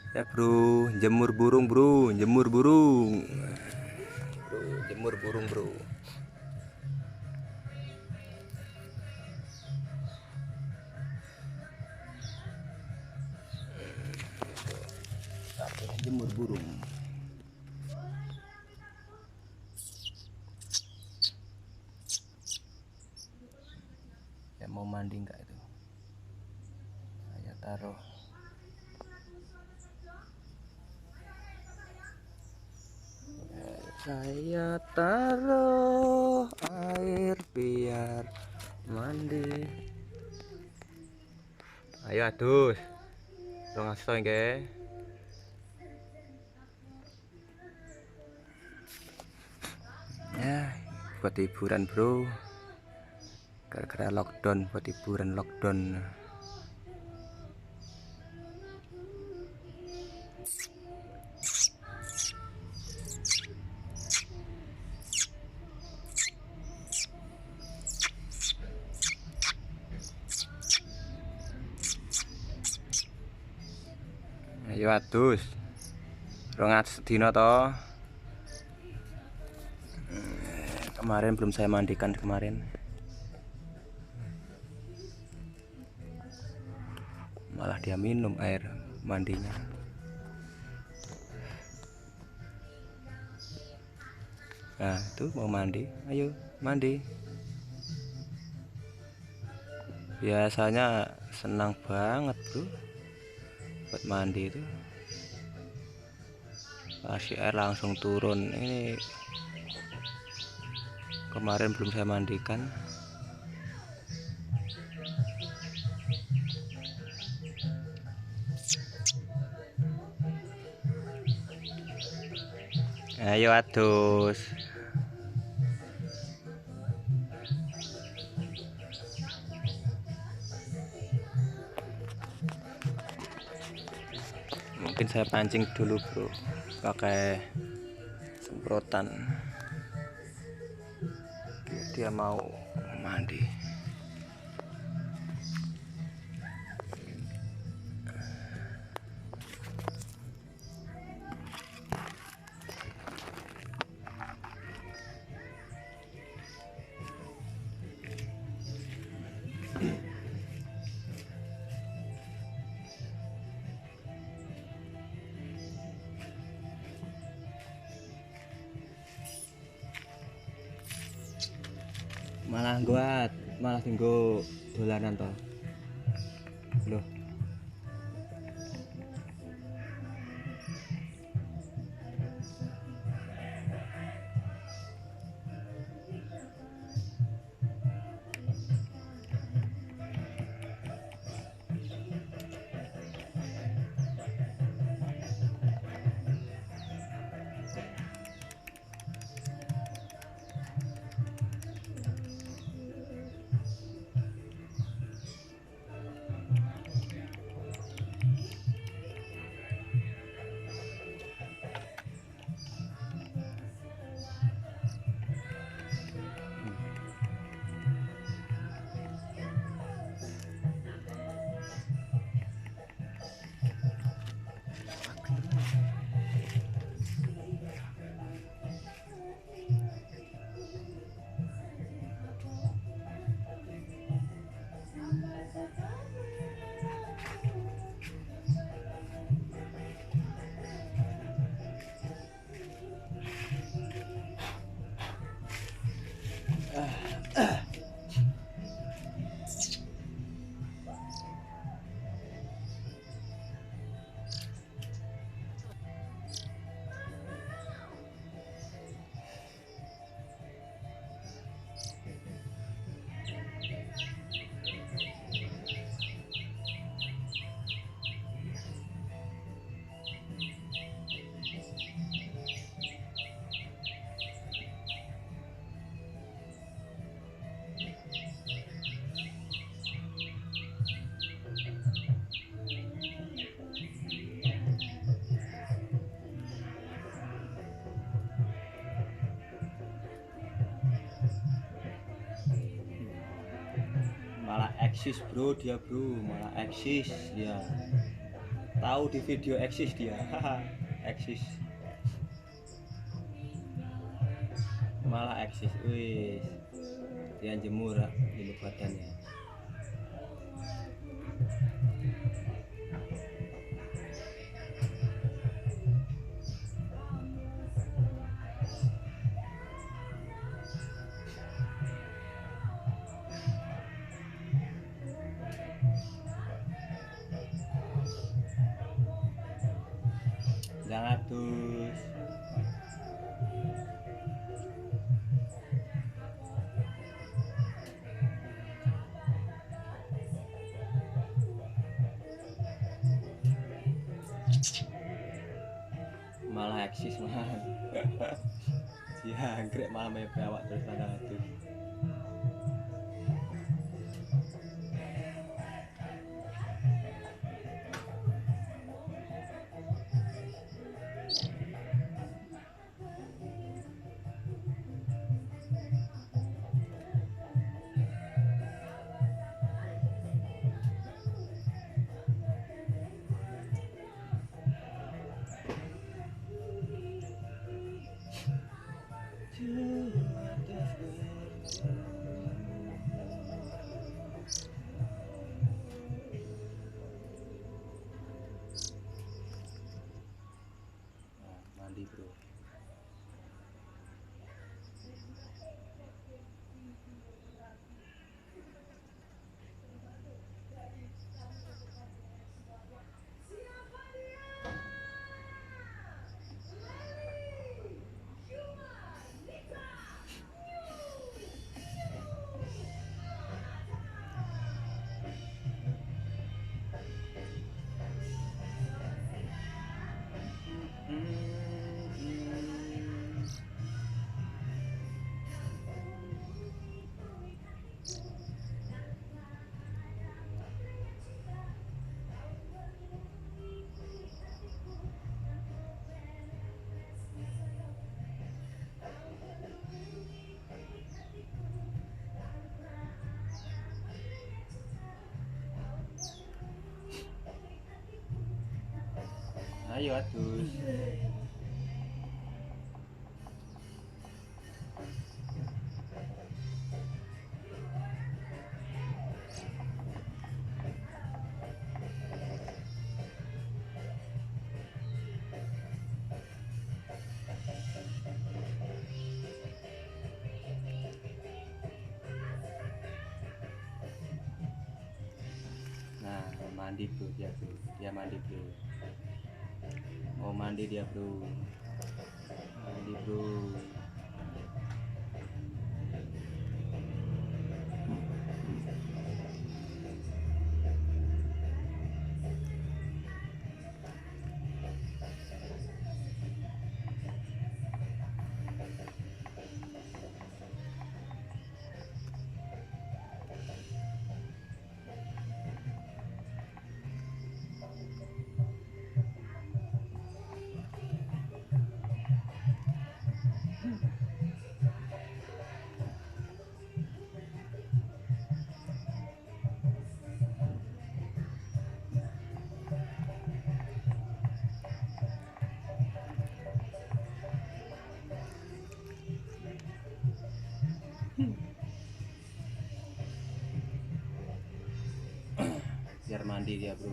Ya bro, jemur burung bro, jemur burung. Bro, jemur burung bro. Jemur burung. Ya mau mandi enggak itu? Saya taruh. Saya taruh air biar mandi. Ayo adus. Dong asto nggih. Ya, buat hiburan bro. Gara-gara lockdown, buat hiburan lockdown. Ayo adus. 200 dino toh. Kemarin belum saya mandikan kemarin. Malah dia minum air mandinya. Nah, itu mau mandi. Ayo, mandi. Biasanya senang banget, bro. Buat mandi itu. Kasih air langsung turun. Ini kemarin belum saya mandikan. Ayo adus. Mungkin saya pancing dulu bro, pakai semprotan. Dia mau mandi. Malah buat, malah tinggal dolanan toh. Loh. Malah eksis bro, dia bro, malah eksis dia. Tahu di video eksis dia. Eksis. Malah eksis. Wis. Dia jemur di badannya. Jangan terus. Malah eksis malah. Si anggrek malah mepe awak terus tanggal atus. Mandi bro. Ayo atus. Nah, mandi bro dia bro. Dia mandi bro. Oh mandi dia bro. Mandi bro. Biar mandi dia bro.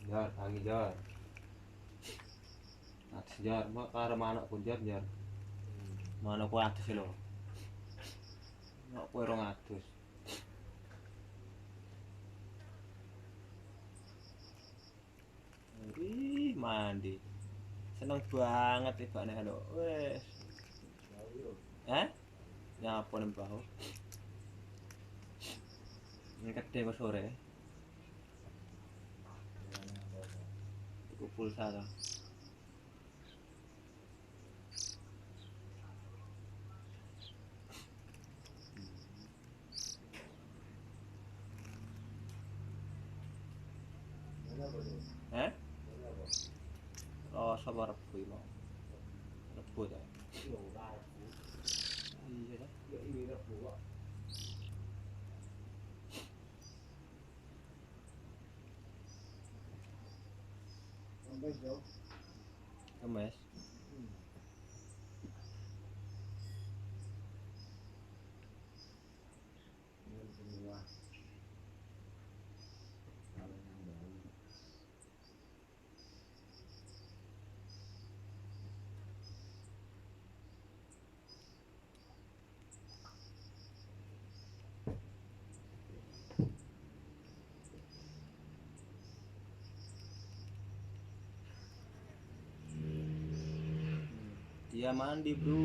Jar, tangi jar. Atus jar, mak karo manuk pun jar jar. Manuk ku atus lho. Mak kowe 200. Ih, mandi. Seneng banget ibane lho. Wes. Hah? Nyapa nih bahu. Ini kedai sore. Tuku pulsa lah. Eh? Oh, sabar Rebu mau. Rebu ta. Iya dah. Kemes. Dia mandi, Bro.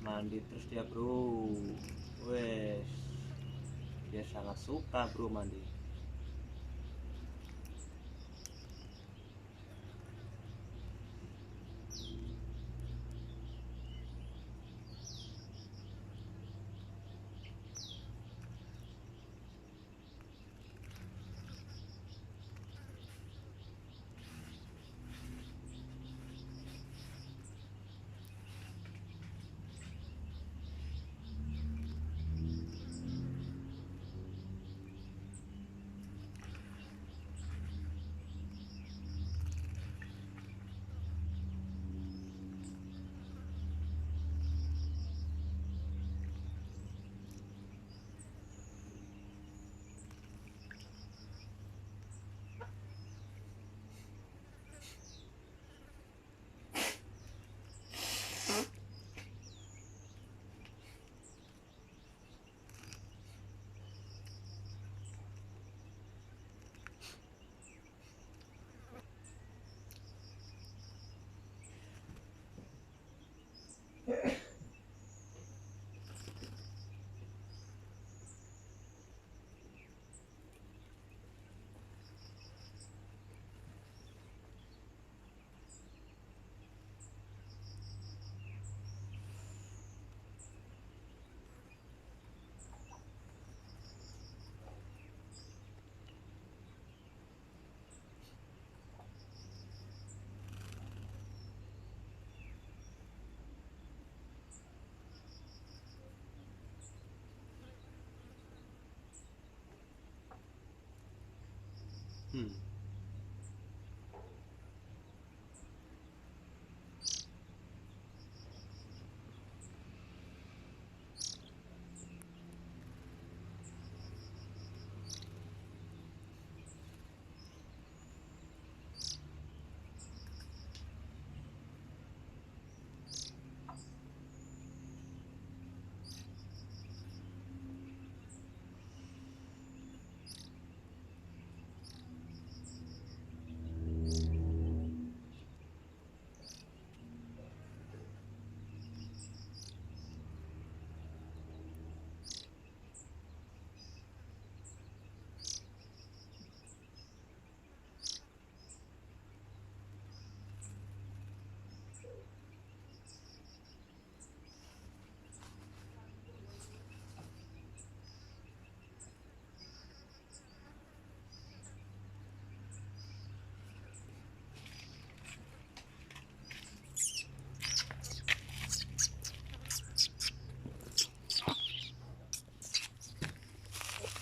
Mandi terus dia, Bro. Wes. Dia sangat suka, Bro, mandi.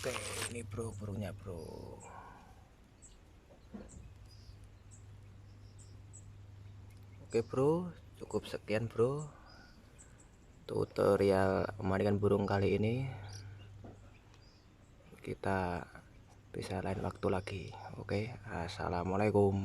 Oke, ini bro, burungnya bro. Oke bro, cukup sekian bro tutorial memandikan burung kali ini. Kita bisa lain waktu lagi. Oke, assalamualaikum.